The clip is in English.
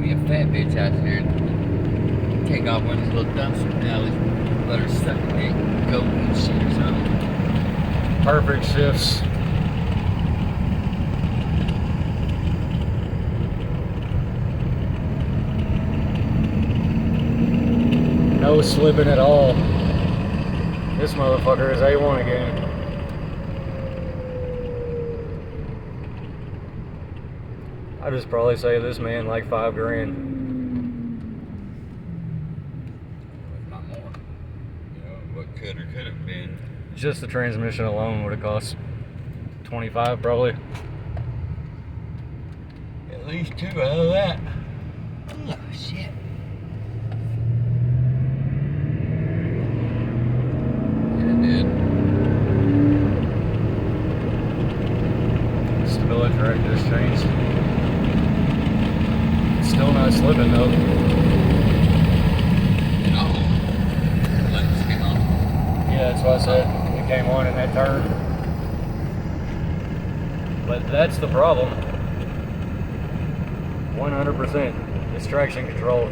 be a fat bitch out here. Take off one of these little dumpsters now. Let her suck in that goat and shit or something. Perfect shifts. No slipping at all. This motherfucker is A1 again. I'd just probably say this man like $5 grand. If not more. You know, what could or could have been. Just the transmission alone would have cost 25 probably. At least 2 out of that. Oh, shit. Stability track just changed. Still not slipping though. No. Lights came on. Yeah, that's what I said. It came on in that turn. But that's the problem. 100%. It's traction control.